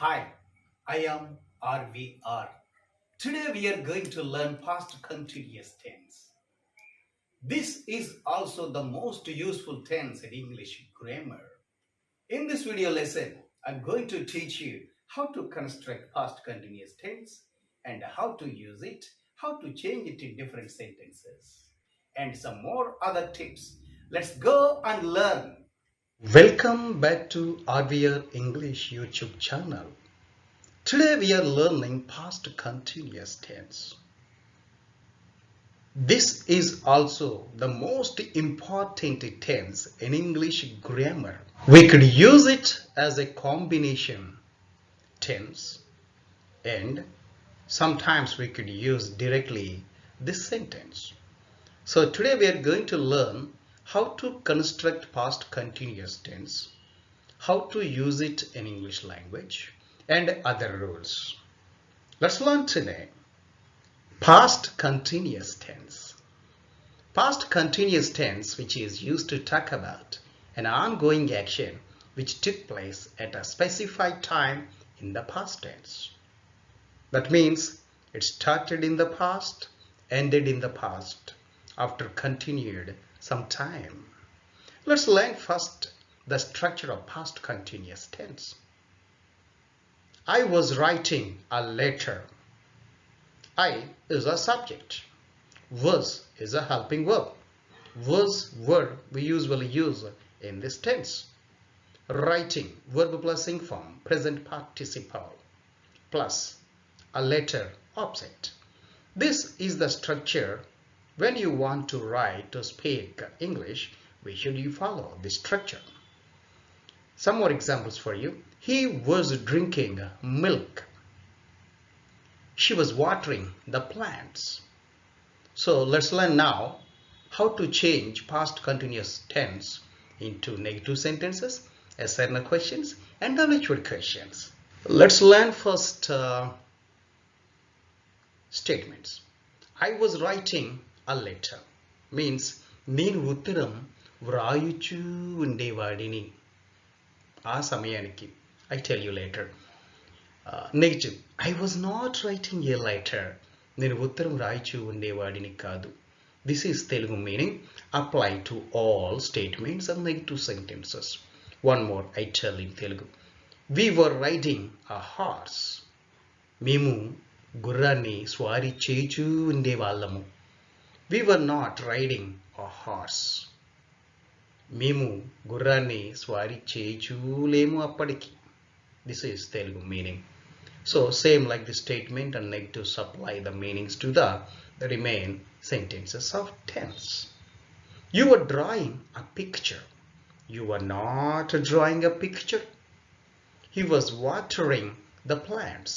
Hi, I am RVR. Today we are going to learn past continuous tense. This is also the most useful tense in English grammar. In this video lesson, I'm going to teach you how to construct past continuous tense and how to use it, how to change it in different sentences, and some more other tips. Let's go and learn. Welcome back to RVR English YouTube channel. Today we are learning past continuous tense. This is also the most important tense in English grammar. We could use it as a combination tense and sometimes we could use directly this sentence. So today we are going to learn how to construct past continuous tense, how to use it in English language, and other rules. Let's learn today. Past continuous tense. Past continuous tense, which is used to talk about an ongoing action which took place at a specified time in the past tense. That means it started in the past, ended in the past, after continued some time. Let's learn first the structure of past continuous tense. I was writing a letter. I is a subject. Was is a helping verb. Was verb we usually use in this tense. Writing verb plus ing form present participle plus a letter object. This is the structure. When you want to write or speak English, we should follow this structure. Some more examples for you. He was drinking milk. She was watering the plants. So let's learn now how to change past continuous tense into negative sentences, SNL questions, and WH questions. Let's learn first statements. I was writing a letter means నేను ఉత్తరం వ్రాయుచూ ఉండేవాడిని ఆ సమయానికి. I tell you later. Negative. I was not writing a letter. నేను ఉత్తరం రాయిచూ ఉండేవాడిని కాదు. This is Telugu meaning. Apply to all statements and negative sentences. One more I tell in Telugu. We were riding a horse. మేము గుర్రాన్ని స్వారీ చేచూ ఉండేవాళ్ళము. We were not riding a horse. మేము గుర్రాన్ని స్వారీ చేచూలేము అప్పటికి. This is Telugu meaning. So same like the statement and negative supply the meanings to the remain sentences of tense. You were drawing a picture. You were not drawing a picture. He was watering the plants.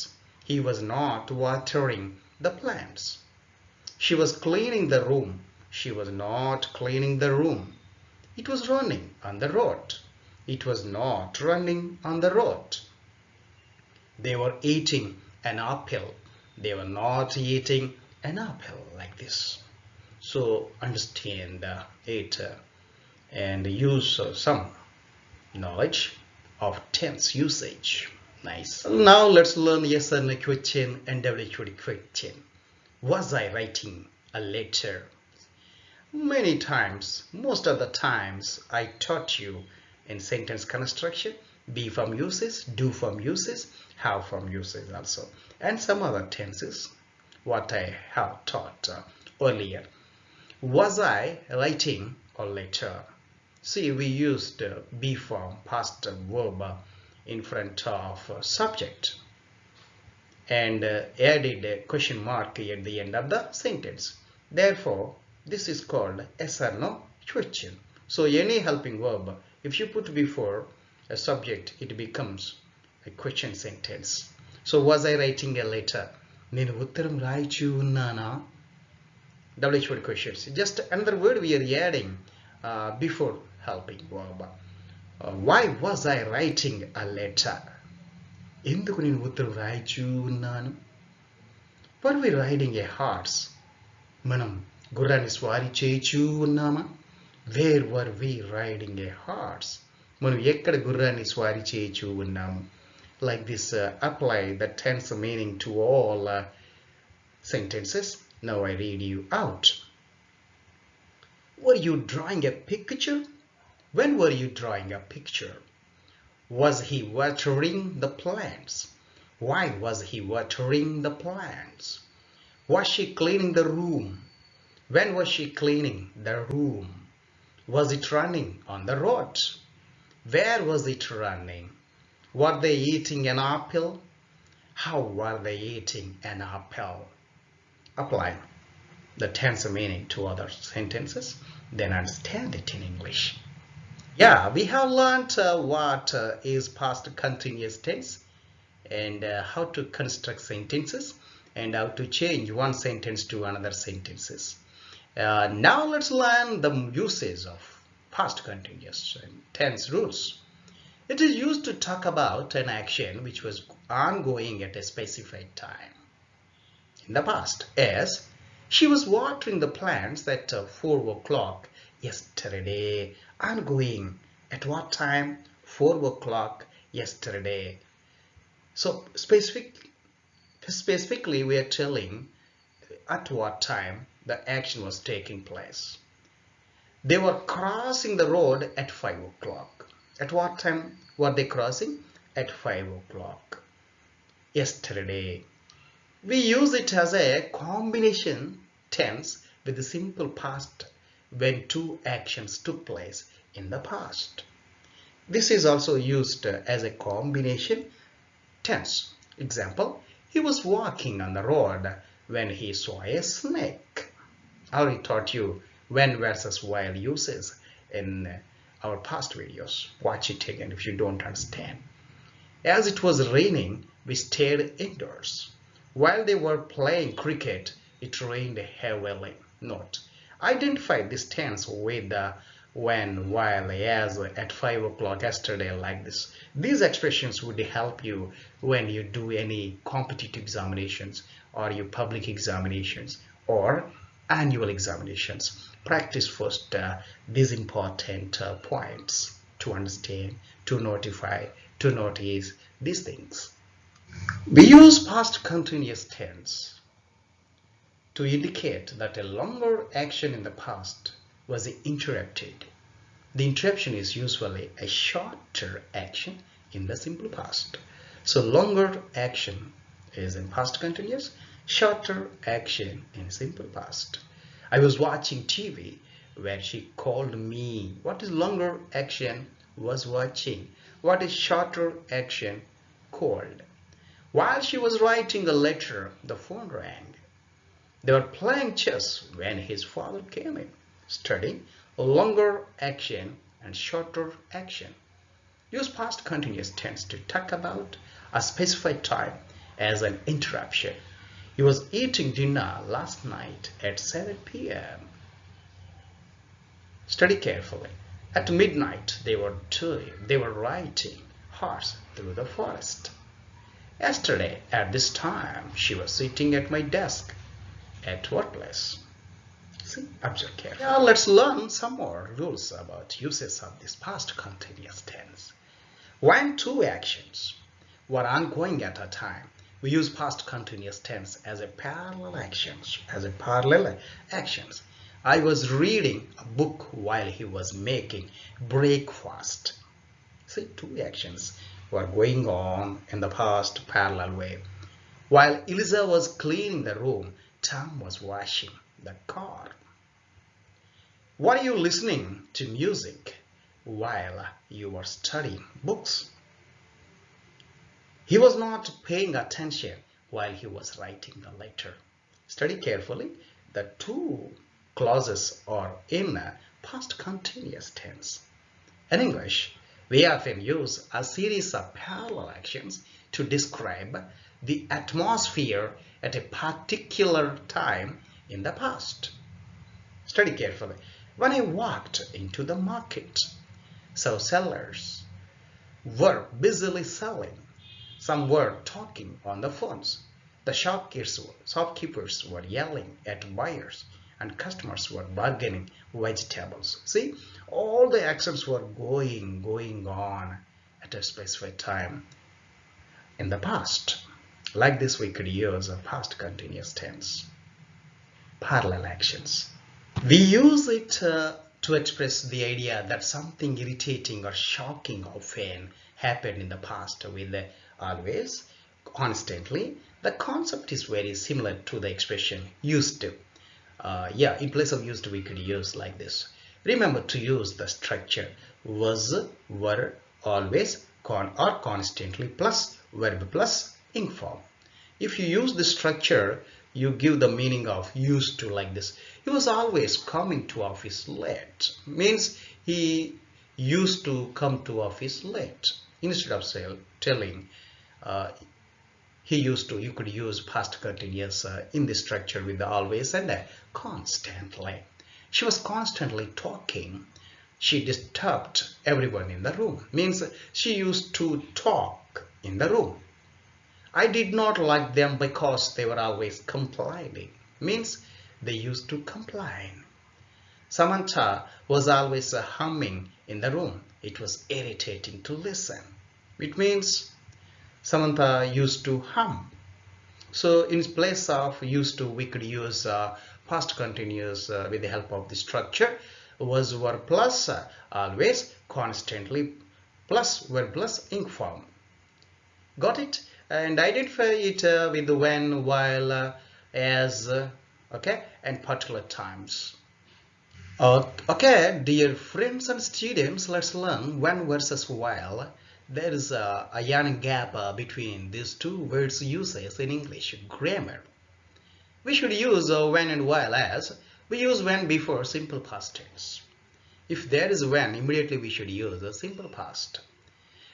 He was not watering the plants. She was cleaning the room. She was not cleaning the room. It was running on the road. It was not running on the road. They were eating an apple. They were not eating an apple like this. So understand it and use some knowledge of tense usage. Nice. Now let's learn yes and no question and WH question. Was I writing a letter? Many times, most of the times, I taught you in sentence construction, be form uses, do form uses, have form uses also, and some other tenses what I have taught earlier. Was I writing a letter? See, we used be form past verb in front of subject and added a question mark at the end of the sentence. Therefore, this is called yes or no question. So any helping verb, if you put before a subject, it becomes a question sentence. So was I writing a letter? నేను ఉత్తరం రాయిచూ ఉన్నానా? WH questions. Just another word we are adding before helping verb. Why was I writing a letter? ఎందుకు నేను ఉత్తరం రాయిచూ ఉన్నాను? Were we riding a horse? మనం గుర్రాన్ని స్వారీ చేయిచూ ఉన్నామా? Where were we riding a horse? మనం ఎక్కడ గుర్రాన్ని స్వారీ చేయిచూ ఉన్నాము? like this apply the tense meaning to all sentences. Now I read you out. Were you drawing a picture? When were you drawing a picture? Was he watering the plants? Why was he watering the plants? Was she cleaning the room? When was she cleaning the room? Was it running on the road? Where was it running? Were they eating an apple? How were they eating an apple? Apply the tense meaning to other sentences, then understand it in English. Yeah, we have learned what is past continuous tense and how to construct sentences and how to change one sentence to another sentences. Now let's learn the usage of past continuous tense rules. It is used to talk about an action which was ongoing at a specified time. In the past, as she was watering the plants at 4 o'clock yesterday. Ongoing. At what time? 4 o'clock yesterday. So specifically we are telling at what time the action was taking place. They were crossing the road at 5 o'clock. At what time were they crossing? At 5 o'clock yesterday. We use it as a combination tense with the simple past when two actions took place in the past. This is also used as a combination tense. Example, he was walking on the road when he saw a snake. I already taught you when versus while uses in our past videos. Watch it again if you don't understand. As it was raining, we stayed indoors. While they were playing cricket, it rained heavily. Note, identify this tense with the when, while, as, at 5 o'clock yesterday, like this. These expressions would help you when you do any competitive examinations or your public examinations or annual examinations. Practice first these important points to understand, to notify, to notice these things. We use past continuous tense to indicate that a longer action in the past was interrupted. The interruption is usually a shorter action in the simple past. So longer action is in past continuous, shorter action in simple past. I was watching TV where she called me. What is longer action? Was watching. What is shorter action? Called. While she was writing a letter, the phone rang. They were playing chess when his father came in. Study longer action and shorter action. Use past continuous tense to talk about a specified time as an interruption. He was eating dinner last night at 7 p.m. Study carefully. At midnight, they were riding horse through the forest. Yesterday, at this time, she was sitting at my desk. At what place? See, observe carefully. Now let's learn some more rules about uses of this past continuous tense. When two actions were ongoing at a time, we use past continuous tense as a parallel actions. I was reading a book while he was making breakfast. See, two actions were going on in the past parallel way. While Eliza was cleaning the room, Tom was washing the car. Were you listening to music while you were studying books? He was not paying attention while he was writing the letter. Study carefully. The two clauses are in past continuous tense. In English, we often use a series of parallel actions to describe the atmosphere at a particular time in the past. Study carefully. When I walked into the market, so sellers were busily selling. Some were talking on the phones. The shopkeepers were yelling at buyers, and customers were bargaining vegetables. See, all the actions were going on at a specified time. in the past. Like this, we could use a past continuous tense, parallel actions. We use it to express the idea that something irritating or shocking often happened in the past with always, constantly. The concept is very similar to the expression used to. Yeah, in place of used to, we could use like this. Remember to use the structure was, were, always, or constantly plus verb plus ing form. If you use this structure, you give the meaning of used to like this. He was always coming to office late. Means he used to come to office late. Instead of telling uh, he used to, you could use past continuous in this structure with the always and constantly. She was constantly talking. She disturbed everyone in the room. Means she used to talk in the room. I did not like them because they were always complaining. Means they used to complain. Samantha was always humming in the room. It was irritating to listen. It means Samantha used to hum. So in place of used to, we could use past continuous with the help of the structure was, were plus always, constantly plus verb plus ing form. Got it? And identify it with when, while, as, okay, and particular times. Okay, dear friends and students, let's learn when versus while. There is a yarn gap between these two words uses in English grammar. We should use when and while as. We use when before simple past tense. If there is when, immediately we should use a simple past.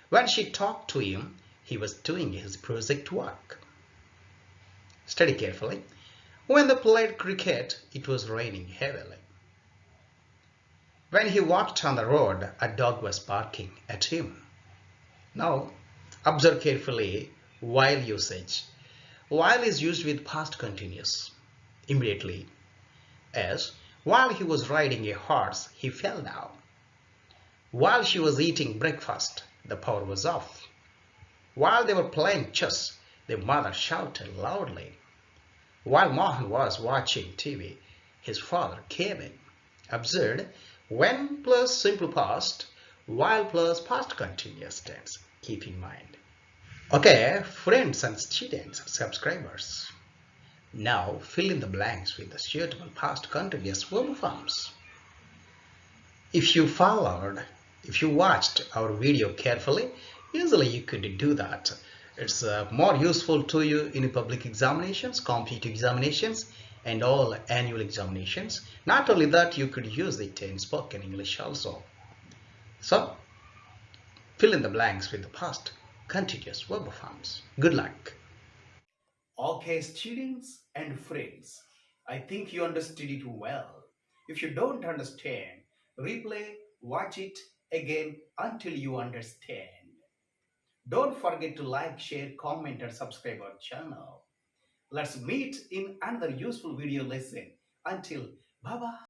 When she talked to him, he was doing his project work. Study carefully. When they played cricket, it was raining heavily. When he walked on the road, a dog was barking at him. Now, observe carefully while usage. While is used with past continuous immediately, as while he was riding a horse, he fell down. While she was eating breakfast, the power was off. While they were playing chess, the mother shouted loudly. While Mohan was watching TV, his father came in. Observe when plus simple past, while plus past continuous tense. Keep in mind. Okay, friends and students, subscribers. Now fill in the blanks with the suitable past continuous verb forms. If you watched our video carefully, easily you could do that. It's more useful to you in public examinations, competitive examinations, and all annual examinations. Not only that, you could use it in spoken English also. So, fill in the blanks with the past continuous verb forms. Good luck. Okay, students and friends, I think you understood it well. If you don't understand, replay, watch it again until you understand. Don't forget to like, share, comment, and subscribe our channel. Let's meet in another useful video lesson. Until bye bye.